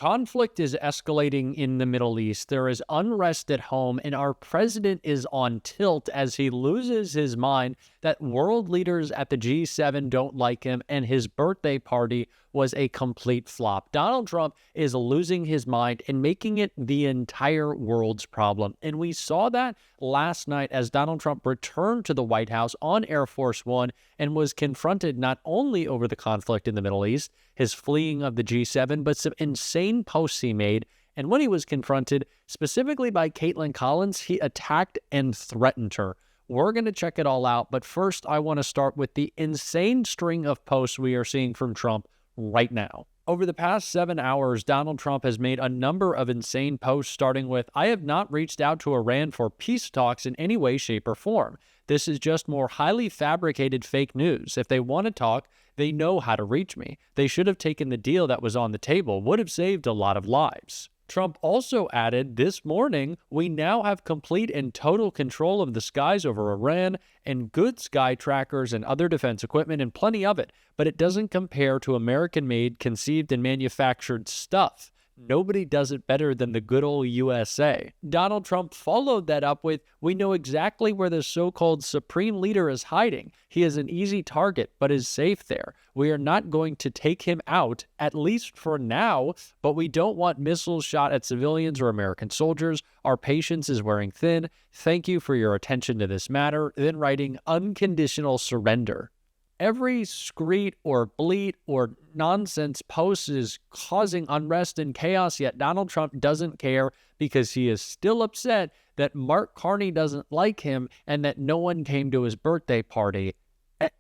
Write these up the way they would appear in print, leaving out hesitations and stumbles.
Conflict is escalating in the Middle East. There is unrest at home, and our president is on tilt as he loses his mind that world leaders at the G7 don't like him, and his birthday party was a complete flop. Donald Trump is losing his mind and making it the entire world's problem. And we saw that last night as Donald Trump returned to the White House on Air Force One and was confronted not only over the conflict in the Middle East, his fleeing of the G7, but some insane posts he made. And when he was confronted specifically by Caitlin Collins, he attacked and threatened her. We're going to check it all out, but first I want to start with the insane string of posts we are seeing from Trump right now. Over the past 7 hours, Donald Trump has made a number of insane posts, starting with, "I have not reached out to Iran for peace talks in any way, shape, or form. This is just more highly fabricated fake news. If they want to talk, they know how to reach me. They should have taken the deal that was on the table, would have saved a lot of lives." Trump also added, "This morning, we now have complete and total control of the skies over Iran and good sky trackers and other defense equipment and plenty of it, but it doesn't compare to American-made, conceived, and manufactured stuff. Nobody does it better than the good old USA." Donald Trump followed that up with, "We know exactly where the so-called supreme leader is hiding. He is an easy target, but is safe there. We are not going to take him out, at least for now, but we don't want missiles shot at civilians or American soldiers. Our patience is wearing thin. Thank you for your attention to this matter." Then writing, "Unconditional surrender." Every screed or bleat or nonsense post is causing unrest and chaos, yet Donald Trump doesn't care because he is still upset that Mark Carney doesn't like him and that no one came to his birthday party.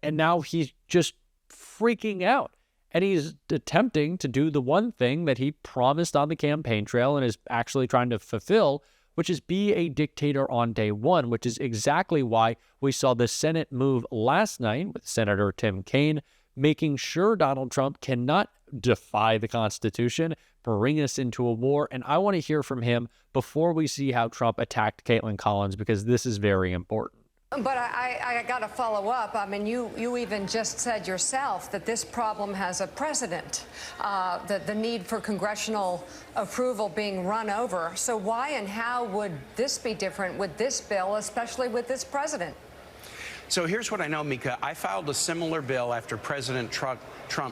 And now he's just freaking out. And he's attempting to do the one thing that he promised on the campaign trail and is actually trying to fulfill, which is be a dictator on day one, which is exactly why we saw the Senate move last night with Senator Tim Kaine, making sure Donald Trump cannot defy the Constitution, bring us into a war. And I want to hear from him before we see how Trump attacked Caitlin Collins, because this is very important. But I got to follow up. I mean, you even just said yourself that this problem has a precedent, the need for congressional approval being run over. So why and how would this be different with this bill, especially with this president? So here's what I know, Mika. I filed a similar bill after President Trump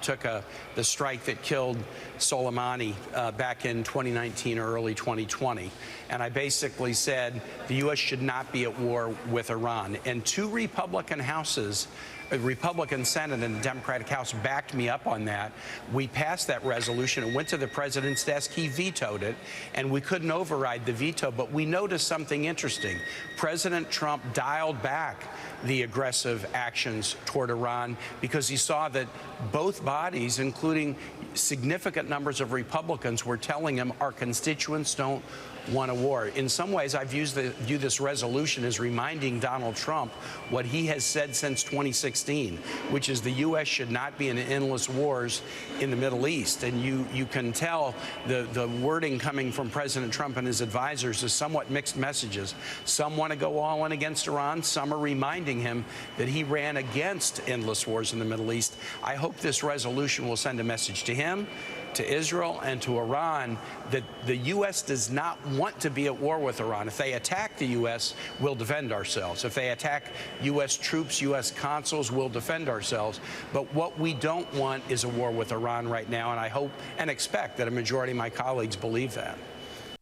took the strike that killed Soleimani back in 2019 or early 2020. And I basically said the U.S. should not be at war with Iran. And two Republican houses, a Republican Senate and a Democratic House, backed me up on that. We passed that resolution. It went to the president's desk. He vetoed it, and we couldn't override the veto. But we noticed something interesting. President Trump dialed back the aggressive actions toward Iran because he saw that both bodies, including significant numbers of Republicans, were telling him our constituents don't want a war. In some ways, I view this resolution as reminding Donald Trump what he has said since 2016, which is the U.S. should not be in endless wars in the Middle East. And you can tell the wording coming from President Trump and his advisors is somewhat mixed messages. Some want to go all in against Iran. Some are reminding him that he ran against endless wars in the Middle East. I hope this resolution will send a message to him, to Israel, and to Iran that the U.S. does not want to be at war with Iran. If they attack the U.S., we'll defend ourselves. If they attack U.S. troops, U.S. consuls, we'll defend ourselves. But what we don't want is a war with Iran right now, and I hope and expect that a majority of my colleagues believe that.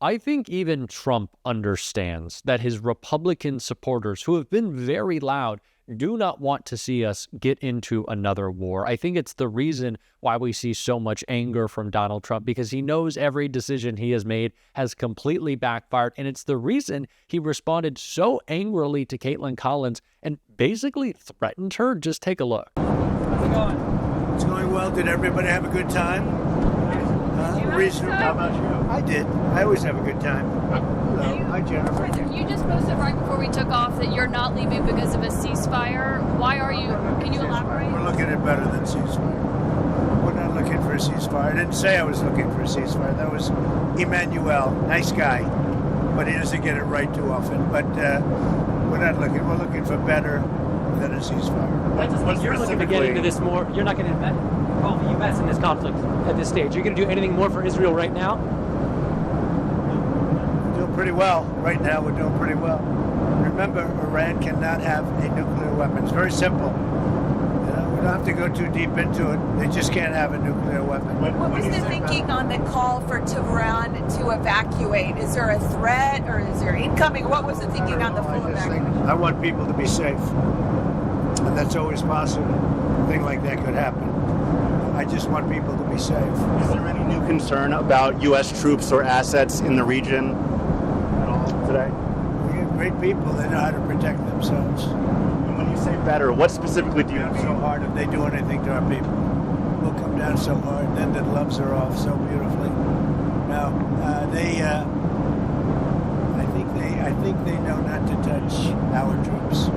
I think even Trump understands that his Republican supporters, who have been very loud, do not want to see us get into another war. I think it's the reason why we see so much anger from Donald Trump, because he knows every decision he has made has completely backfired. And it's the reason he responded so angrily to Caitlin Collins and basically threatened her. Just take a look. How's it going? It's going well. Did everybody have a good time? How about you? I did. I always have a good time. Hello. Hi, Jennifer. You just posted right before we took off that you're not leaving because of a ceasefire. Why are you? Can you elaborate? We're looking at better than ceasefire. We're not looking for a ceasefire. I didn't say I was looking for a ceasefire. That was Emmanuel. Nice guy. But he doesn't get it right too often. But we're not looking. We're looking for better than a ceasefire. You're looking to get into this more. You're not going to invest. Oh, you invest in this conflict at this stage. You're going to do anything more for Israel right now? We're doing pretty well. Right now, we're doing pretty well. Remember, Iran cannot have a nuclear weapon. It's very simple. We don't have to go too deep into it. They just can't have a nuclear weapon. What was the thinking on the call for Tehran to evacuate? Is there a threat or is there incoming? What was the thinking on the full evacuation? I want people to be safe. And that's always possible. A thing like that could happen. I just want people to be safe. Is there any new concern about U.S. troops or assets in the region at all today? We have great people. They know how to protect themselves. And when you say better, what specifically do you mean? So hard if they do anything to our people. We'll come down so hard, then the gloves are off so beautifully. Now, I think they know not to touch our troops.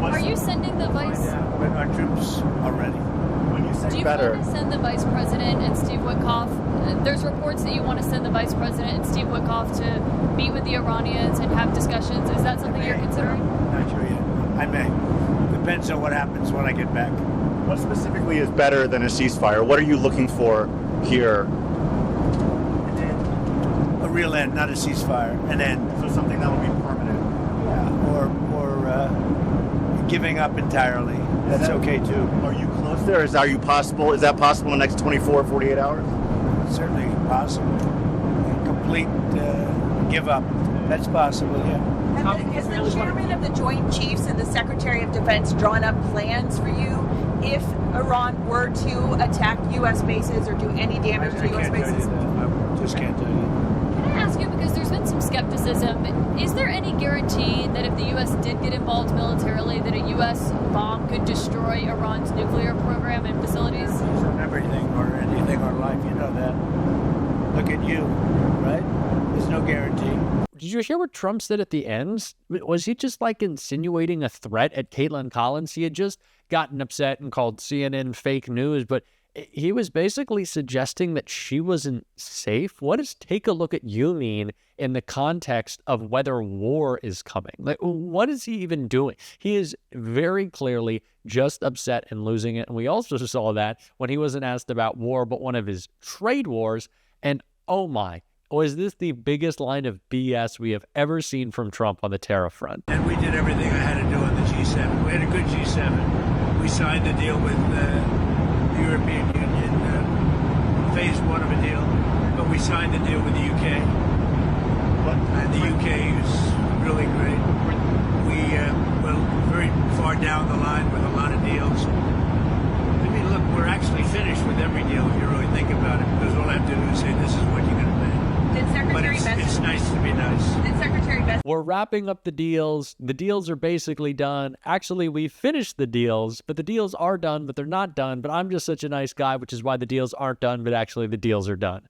Are you sending the vice? But our troops are ready. When you say Do you better, want to send the vice president and Steve Witkoff? There's reports that you want to send the vice president and Steve Witkoff to meet with the Iranians and have discussions. Is that something you're considering? Not sure yet. I may. Depends on what happens when I get back. what specifically is better than a ceasefire? What are you looking for here? A real end, not a ceasefire. An end. So something that will be permanent. Yeah. Or giving up entirely. That's okay too. Are you close there? Is that possible in the next 24, 48 hours? It's certainly possible. A complete give up. That's possible, yeah. Has the chairman of the Joint Chiefs and the Secretary of Defense drawn up plans for you if Iran were to attack U.S. bases or do any damage to U.S. bases? I just can't tell you. Can I ask you, because there's been some skepticism, is there any guarantee that if the U.S. did get involved militarily, that a U.S. bomb could destroy Iran's nuclear program and facilities? Everything or anything or life, you know that. Look at you, right? There's no guarantee. Did you hear what Trump said at the end? Was he just like insinuating a threat at Caitlin Collins? He had just gotten upset and called CNN fake news, but he was basically suggesting that she wasn't safe. What does take a look at you mean in the context of whether war is coming? Like, what is he even doing? He is very clearly just upset and losing it. And we also saw that when he wasn't asked about war, but one of his trade wars. And oh my, was this the biggest line of BS we have ever seen from Trump on the tariff front? And we did everything I had to do on the G7. We had a good G7. We signed the deal with the European Union, phase one of a deal, but we signed the deal with the UK. And the UK is really great. We're very far down the line with a lot of deals. I mean, look, we're actually finished with every deal if you really think about it, because all I have to do is say, this is what you're going to pay. But it's nice to be nice. Did Secretary Best? We're wrapping up the deals. The deals are basically done. Actually, we finished the deals, but the deals are done, but they're not done. But I'm just such a nice guy, which is why the deals aren't done, but actually the deals are done.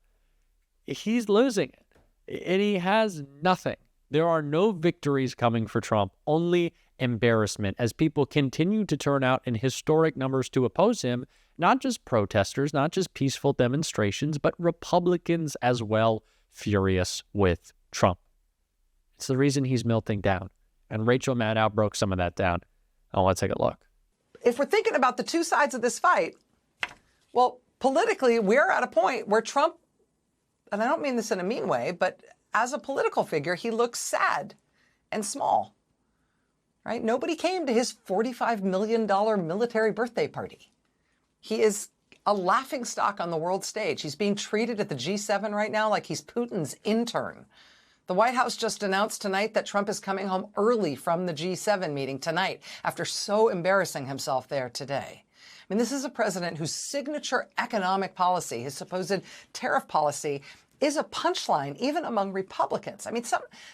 He's losing it, and he has nothing. There are no victories coming for Trump, only embarrassment as people continue to turn out in historic numbers to oppose him, not just protesters, not just peaceful demonstrations, but Republicans as well, furious with Trump. It's the reason he's melting down. And Rachel Maddow broke some of that down. Oh, let's take a look. If we're thinking about the two sides of this fight, well, politically, we're at a point where Trump, and I don't mean this in a mean way, but as a political figure, he looks sad and small, right? Nobody came to his $45 million military birthday party. He is a laughingstock on the world stage. He's being treated at the G7 right now like he's Putin's intern. The White House just announced tonight that Trump is coming home early from the G7 meeting tonight after so embarrassing himself there today. I mean, this is a president whose signature economic policy, his supposed tariff policy, is a punchline even among Republicans. I mean,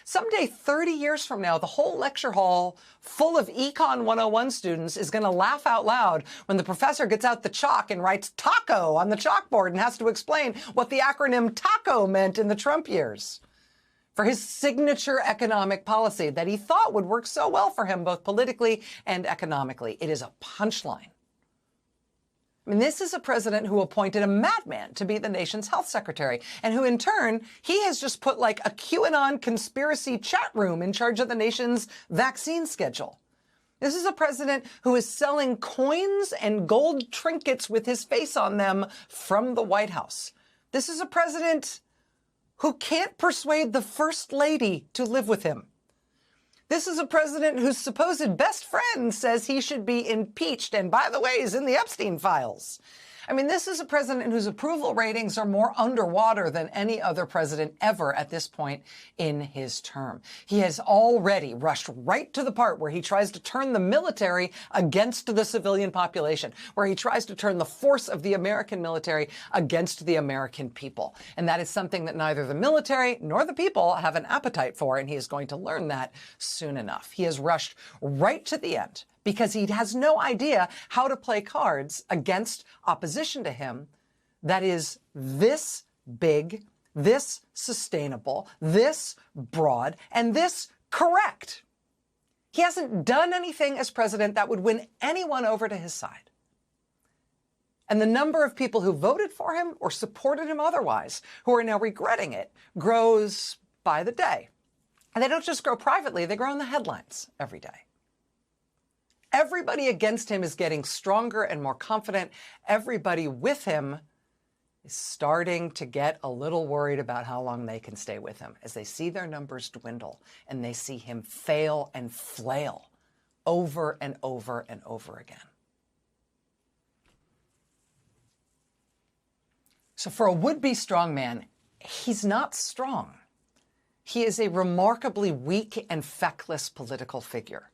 someday, 30 years from now, the whole lecture hall full of Econ 101 students is going to laugh out loud when the professor gets out the chalk and writes taco on the chalkboard and has to explain what the acronym TACO meant in the Trump years for his signature economic policy that he thought would work so well for him, both politically and economically. It is a punchline. I mean, this is a president who appointed a madman to be the nation's health secretary, and who in turn, he has just put like a QAnon conspiracy chat room in charge of the nation's vaccine schedule. This is a president who is selling coins and gold trinkets with his face on them from the White House. This is a president who can't persuade the First Lady to live with him. This is a president whose supposed best friend says he should be impeached, and by the way, is in the Epstein files. I mean, this is a president whose approval ratings are more underwater than any other president ever at this point in his term. He has already rushed right to the part where he tries to turn the military against the civilian population, where he tries to turn the force of the American military against the American people. And that is something that neither the military nor the people have an appetite for, and he is going to learn that soon enough. He has rushed right to the end, because he has no idea how to play cards against opposition to him that is this big, this sustainable, this broad, and this correct. He hasn't done anything as president that would win anyone over to his side. And the number of people who voted for him or supported him otherwise, who are now regretting it, grows by the day. And they don't just grow privately, they grow in the headlines every day. Everybody against him is getting stronger and more confident. Everybody with him is starting to get a little worried about how long they can stay with him as they see their numbers dwindle and they see him fail and flail over and over and over again. So for a would-be strongman, he's not strong. He is a remarkably weak and feckless political figure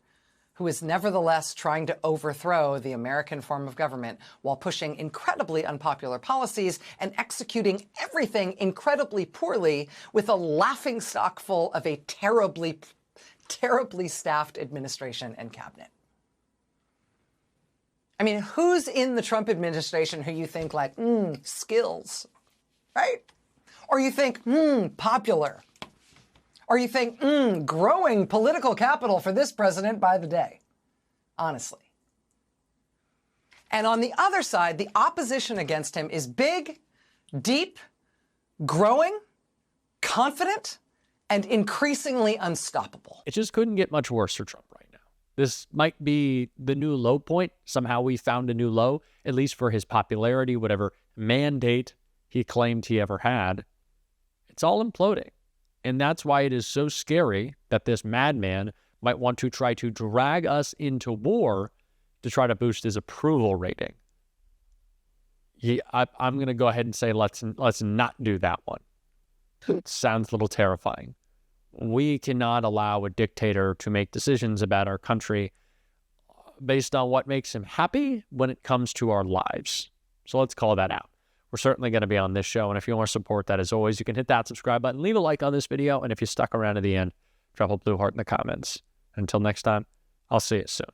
who is nevertheless trying to overthrow the American form of government while pushing incredibly unpopular policies and executing everything incredibly poorly with a laughingstock full of a terribly, terribly staffed administration and cabinet. I mean, who's in the Trump administration who you think like, skills, right? Or you think, popular. Or you think, growing political capital for this president by the day, honestly. And on the other side, the opposition against him is big, deep, growing, confident, and increasingly unstoppable. It just couldn't get much worse for Trump right now. This might be the new low point. Somehow we found a new low, at least for his popularity, whatever mandate he claimed he ever had. It's all imploding. And that's why it is so scary that this madman might want to try to drag us into war to try to boost his approval rating. I'm going to go ahead and say let's not do that one. It sounds a little terrifying. We cannot allow a dictator to make decisions about our country based on what makes him happy when it comes to our lives. So let's call that out. We're certainly going to be on this show, and if you want to support that, as always, you can hit that subscribe button, leave a like on this video, and if you stuck around to the end, drop a blue heart in the comments. Until next time, I'll see you soon.